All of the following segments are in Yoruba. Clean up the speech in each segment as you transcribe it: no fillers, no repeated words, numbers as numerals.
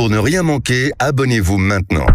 Pour ne rien manquer, abonnez-vous maintenant.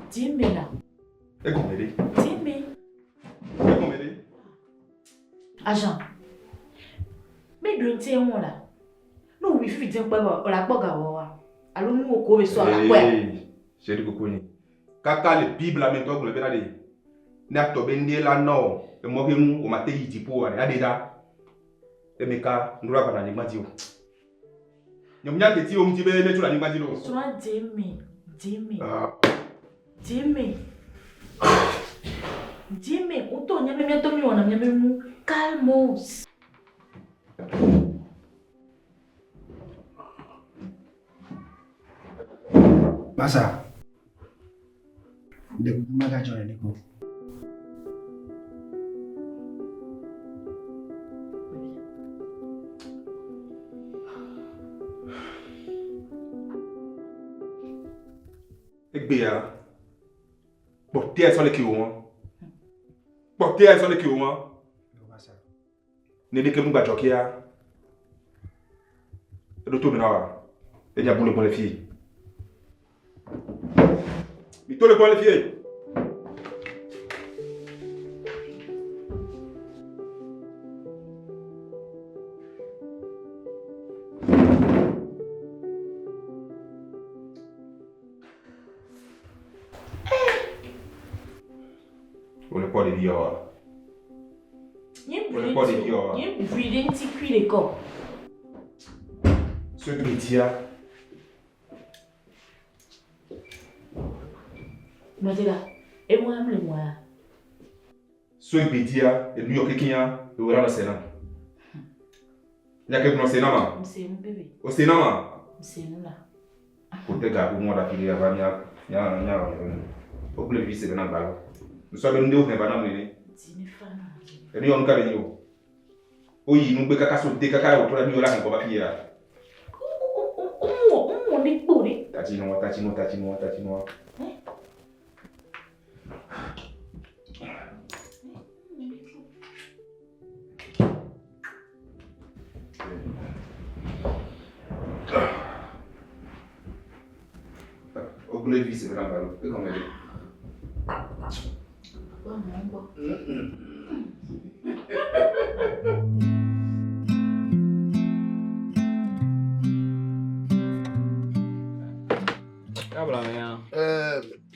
Jimmy là. Et qu'on m'aide. Jimmy. Et qu'on m'aide. Agent. Mais d'où tu es là? Nous oui fit dire quoi la boga wa. Allons nous au cours soir la quoi. J'ai dit que kaka le bible la mento le benade. Na to bende la no. E mo hemu o mate yiti po wa adeda. Emeka ndura bana ni mati o. Nyomnya ke ti o mti be le tula ni mati lo. Sois Jimmy. Jimmy. Jimmy. Jimmy, uto nyame mieto mi wana nyame mu calmos. Masa. De kumaga jore niko. Ekbeya. Porter sur le kiwa. Porter sur le kiwa. Nede ke mba jokia. Do to minawa. E dia boule pour les filles. Mi to le pour les filles. On le pas de vie. Ni brûler ti cuit les corps. Ce métier. Madela, et moi le moi. Ce métier et New York Kenya et voilà la Sénat. Il y a quelqu'un au Sénat ma. C'est mon bébé. Au Sénat ma. C'est nous là. Pour te garder moi la fille avant nya. Au plus vite c'est dans ballon. Nous sommes venus au Nevada mener. Et nous on ka venir. Oyi nous be kaka sauter kaka au tola ni ola ko ba fille là. On est pourri. Tatino. Au plus vite c'est dans ballon. Que comme elle.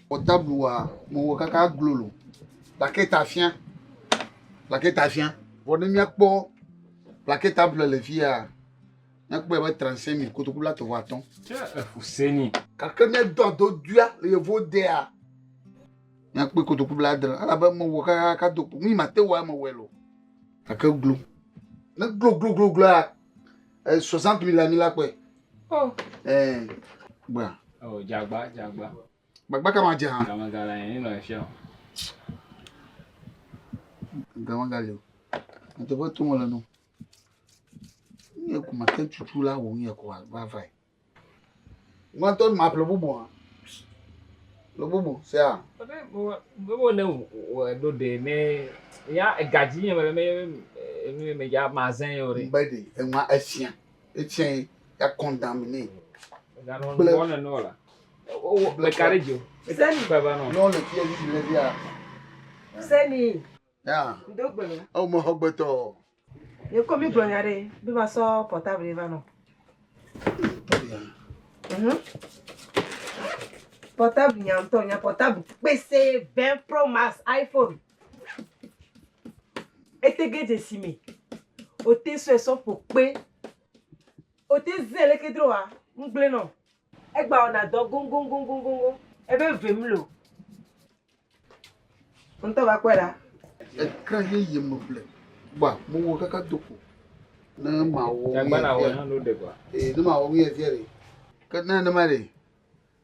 O tabloa, mo kaka glolo. La ketafien. Vone mi akpo. La ketable le via. Nakpo e 35 000 kotokula to waton. Fuseni. Kaka me do dua le vo dea. Nakpo kotokula dra. Ala ba mo kaka do. Mi mate wa mo welo. Kaka glo. Na glo. 60 000 ami la kwe. Oh. Ba. Oh, jagba. Bagba kama je han. Kama gala yin lo se o. Kama gale o. Nto bo tu mo la no. Ni ko ma te tutu la wo yin ko wa vai. Wọ́n tó ma plo bubo. Le bobo, c'est ça. Bobo ne do de ne ya gaji me ya mazin yore. Mbede, et moi, un chien. Et chien, il a contaminé. Non non là. Le carré. Sani. Non, le pied, il est bien. Sani. Ah, Ndogbele. oh, mon hobbeto. Ye komi gbonyare bi ma so portable va no. Portable nyamto nya portable PC 20 Pro Max iPhone. Etege de sime. O te so pour pe. O te zele ke droa. Ngble no. Egba ona do gongongongongongo. Ebe vemlo. Onto ba kwela. Ekran ye me plaît. Bah, mon kaka doko. Na ma wo. Ya gba na wo na no de kwa. Na ma wo ye fiere. Ka na na mare.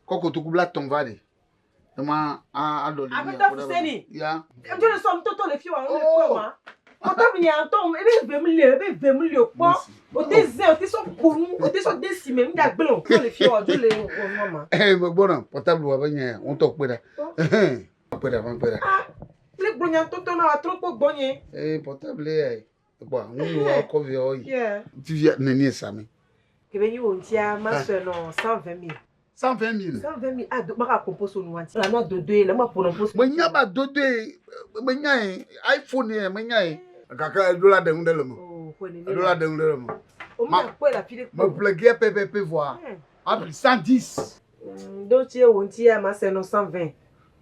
Koko to kubla ton vade. Na ma a do Avec ta Fuseni. Ya. Je ne somme toto le fi wa on le ko wa. Portable nyanto ebe vemlo po. O te so kunu, o te so desime mi da gbelon ko le fi wa do le o mama. Me gbona portable wa ba nya on to peda. Peda van peda. Le gbonyan toto na wa trop gbonye. Portable eh. Bah, on va cover oi. Yeah. Tu viens neni sami. Que ben yo ntia ma so no 120 000. 120 000. 120 000 ah ma ka compose no wanti. La no dodo la ma pour pose. Manya ba dodo manya iPhone e manya e. Kaka dola de ngundelo mo. Oh, ko ni. Dola de ngundelo mo. O ma ko la fille. Me plugger PPP voir. Après 110. Donc tu wontia ma so no 120.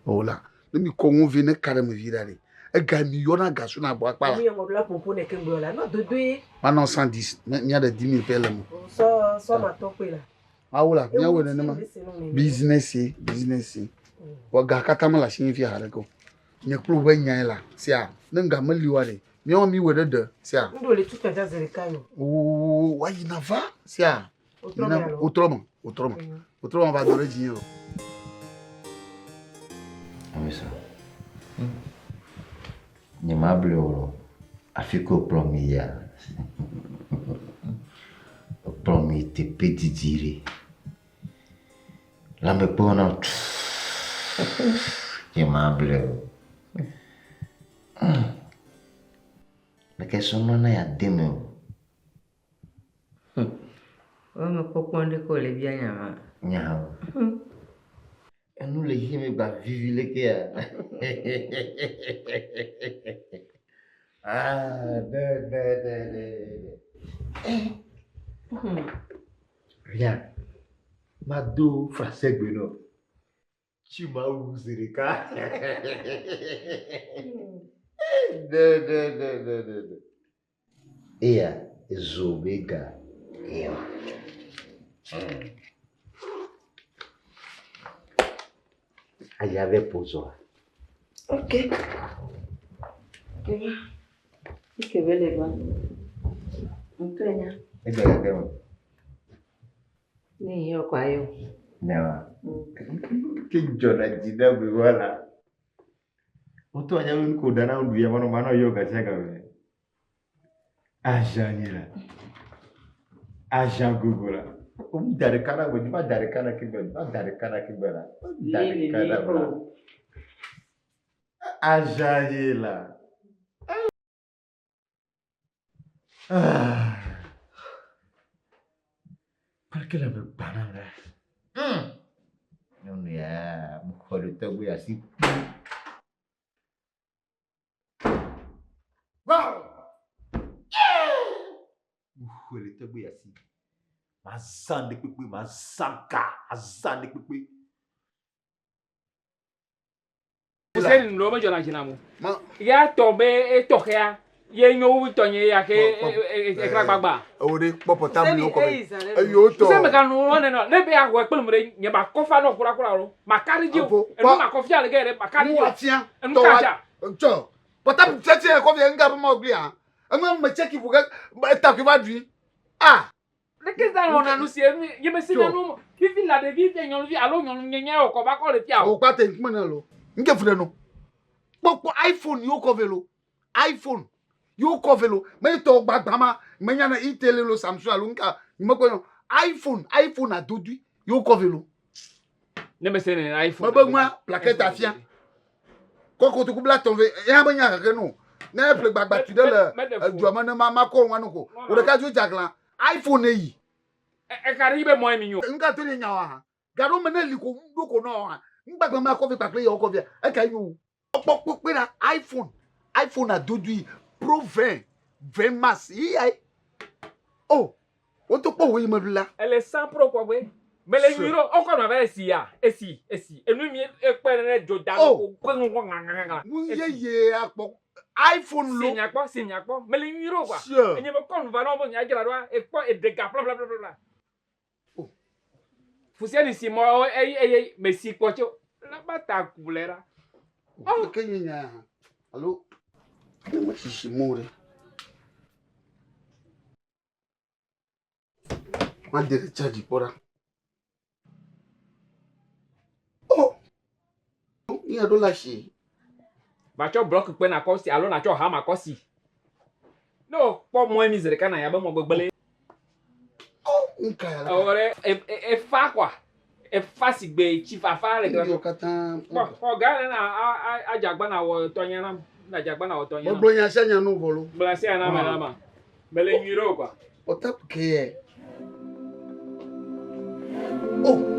Oh là. Mi kongo vene carrément virale. E ga mi yona gasu na bo akpala. Mi ngo la pompo ne kengo la no dodo e. Maintenant 110. Il y a de 10 000 pele mo. So ma to pe la. Ah oula, nya wona ne ma. Business. Wa ga katama la shin fi hare ko. Nya kulu ba nya la. Sia, nga maliware. Mi o mi wede de. Sia. Ndo le tout kaja zere kayo. Oh, wa ina va. Sia. Autrement va donner dinero. Isso. Nyamable oro. Afiko promia. Promite pedidire. La me pona. Nyamable. Ma che sono na ya demo. O me poponde ko le bia nyama. Nyama. E non le yime ba vivile che è. Ah, Regarde, ma do français gbeno. Tu m'as ousé ka. E a zobega. Aí avait poso. Ok. Que belle va. Ntenya. E bela tema. Ni yo kwa yo. Não. Que jona dina be wala. Oto anya un ko dana undu ya mano yoga chega we. Ajanira. Ajan Google. Dari kana go ma dari kana kibela. Dari kana kibela. Dari kana bra. Ajanira. Perché la banana? Non è un corretto qui así. Wow! Corretto qui así. Mazande pipi, mazanka, azande pipi. Sen no me jona jinamu. Ma Ya tombe e tokea. Ye nyo tonye ya ke e kragbagba. ore po portable yo ko be. Yo to. Se me kan no ne be agwa pe mure nye ba kofa no kura ro. Makari ji o. E no ma kofia le gere makari ji. Wa tian. E no kaja. To. Portable tete ko be nga ba mo gbe an. E mo me check bu ga ta ki ba dui. Ah. Le ke da no na no si e ye me si na no. Ki fi la de vi te nyon vi alo nyon nyenye o ko ba ko le pia o. O pa te nkmo na lo. Nke fure no. Popo iPhone yo ko velo. iPhone yo ko velo. Me to gbagbama, me nya na itele lo Samsung alunka. Ni mo ko iPhone adodu yo ko velo. Ne me c'est un iPhone. Ma moi plaquette à fien. Quand tu coupes là ton ve, ya ba nya ka no. Na plek bagba tu de le duama na mama ko wan ko. O de ka ju jaglan. iPhone yi. E karibe mo mi yo. Nka to ni nya wa ha. Garo me na liko ndoko no ha. Ngbagba ma ko fi pakle yo ko fi. E ka yu. Pok pe na iPhone. iPhone a dodu Pro 20 mass. Yi ai. Oh. O to po we me la. Elle est 100 Pro quoi we. Mais les numéros encore ma va si ya. Esi. Et nous mi e pe na joda ko ko nganga. Mu ye akpo. iPhone lo. Signa quoi. Mais les numéros quoi. Sure. Et ne me kon va non bon ya gira doa e quoi et dégâts bla bla bla bla. Oh. Fusiani si mo mais si quoi tu la bata coulera. Oh, Kenya. Allô? Moi, je suis mort. Moi, je suis chargé pour ça. Oh! Il y a de la chie. Ba cho block pe na ko si alo na cho ha ma ko si. No, po mo mi zere kana ya ba mo gbegbele. Oh, un cas. Ore e fa quoi. E fa si gbe chi fa le Il y a gra. katan. Ko ga na ajagba na wo tonya na jagba na wo tonya. Mo blonya senya no volo. Blanche na ma. Mele nyiro quoi. O tap ke. Oh!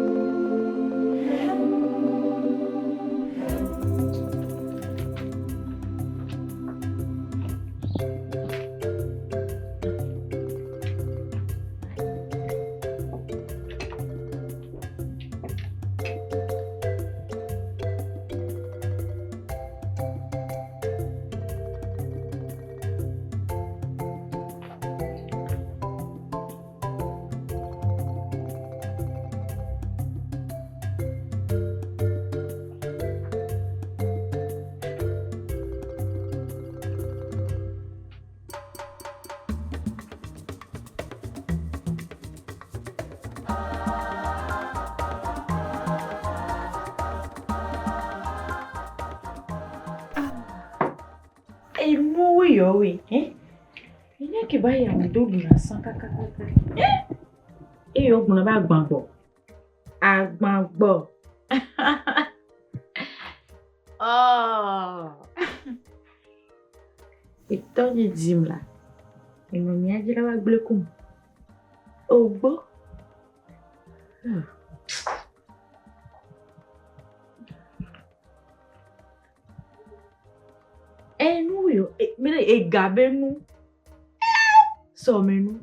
Oui, hein? Il y a qui va y avoir deux boules sans caca. Et on va agbanbo. Agbanbo. Oh! Et toi, tu dis là. Il m'a dit là, bleu comme. Oh, bon. Nous yo, mais gabe nous. Somme nous.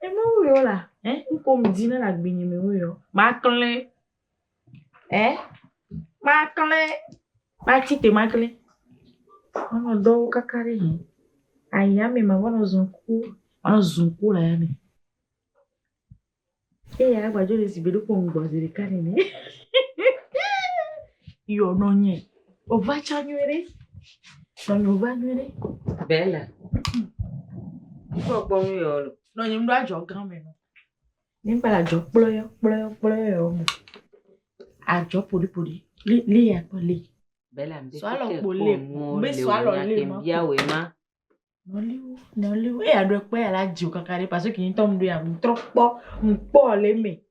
Et nous yo là, hein, comme dit dans la gbini me yo. Ma clé. Hein? Ma clé. Ma tite ma clé. On do kakare hein. Aya me ma wana zonku la yame. Eh, agora eu recebi do Congo, ele carene. Yo nonye. O va chanywere. Sonyo va nywere. Bella. Ko po mi yo. Nonye ndo ajo gran me no. Nimpa la jo ployo mo. Ajo podi. Li ya po li. Bella mbe. So alo po le. Mbe so alo le ma. Bia we ma. Non li. E ado pe ala ji o kakare parce que yin tom do ya mpo le me.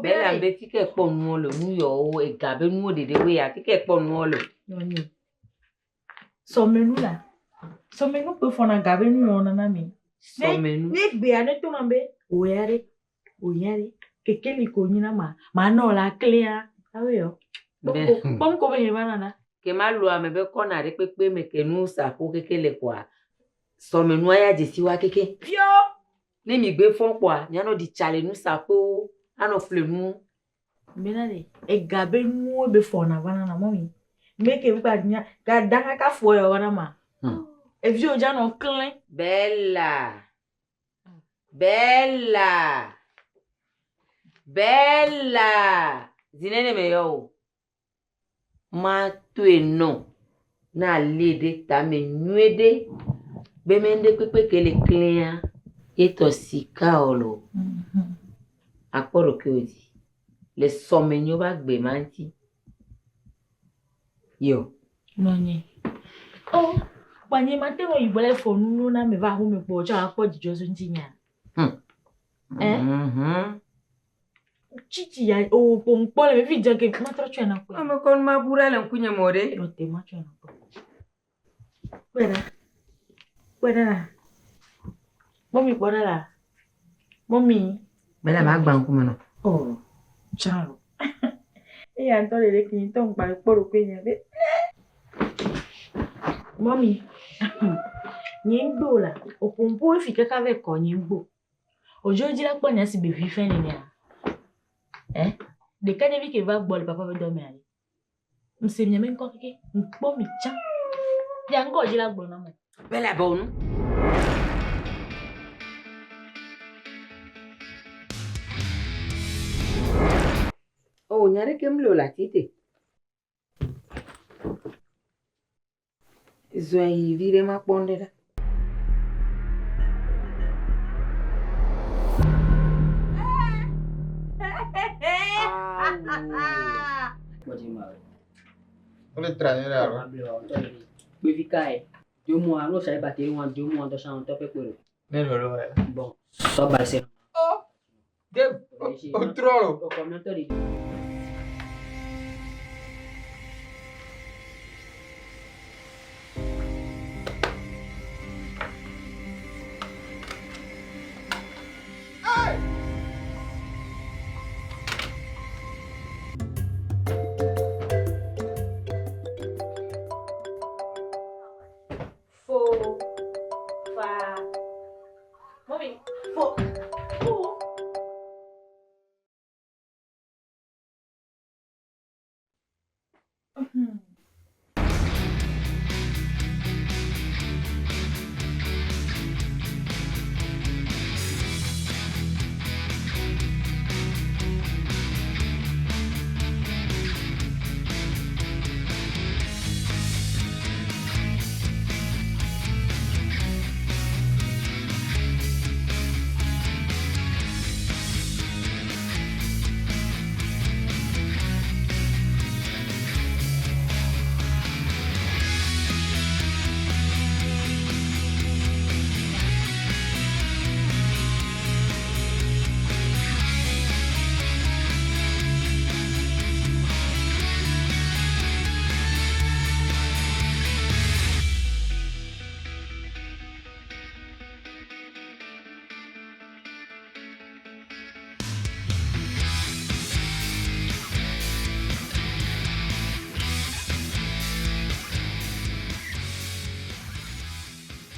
Bella mbe kike po nu lo nu yo e gabe nu dede we ya kike po nu lo. Nonye. So menu la. So menu pe fona gabe nu yo na mi. So menu. Ne gbe ane to mambe. Oyare. Kekeli ko nyina ma no la clear. Awe yo. Bom ko be banana. Ke ma lo amebe ko na re pepe me ke nu sa ko kekele kwa. So menu aya je siwa keke. Pio. Ni mi gbe fon kwa, nyano di chale nu sa ko ano fle nu. Benade. E gabe nu be fona banana mami. Make we bad nya ga danga ka fo yo wana ma. E vi o ja no clean. Bella. Zinene me yo. Ma tu no. Na lede ta me nwede. Be mende pepe kele clean. Eto sika olo. Akporo ke odi. Le somenyo ba gbe manti. Yo. Nonye. Oh. Panye matemo ibole fonu na me va home po cha akpo jijo ntinya. Chichi ya o pompole me fi janke matra chena ko. Ame kon ma bura lan kunya more. No te ma chena ko. Pueda. Mommy pueda la. Mommy. Bela ma gban ku no. Oh. Chao. E antole le kini ton pa poro kwenya be. Mommy. Nyingbo la. O pompo fi kaka ve ko nyingbo. Ojo jira po nya si be fi fe ni ya. De kanye vi ke va bol papa ve dormir ali. Mse mnyame nko keke. Mpo mi chan. Ya ngo jira gbo na mo. Bela bonu. Oh, nyare kemlo la tite. Zo yi vire ma ponde da. Olha trazer ela. Befikai. Deux mois, nous savons pas on 2 mois de sang top pour. Nelo é. Bon, ça va c'est. Oh. O trolo. O commentaire. Mommy.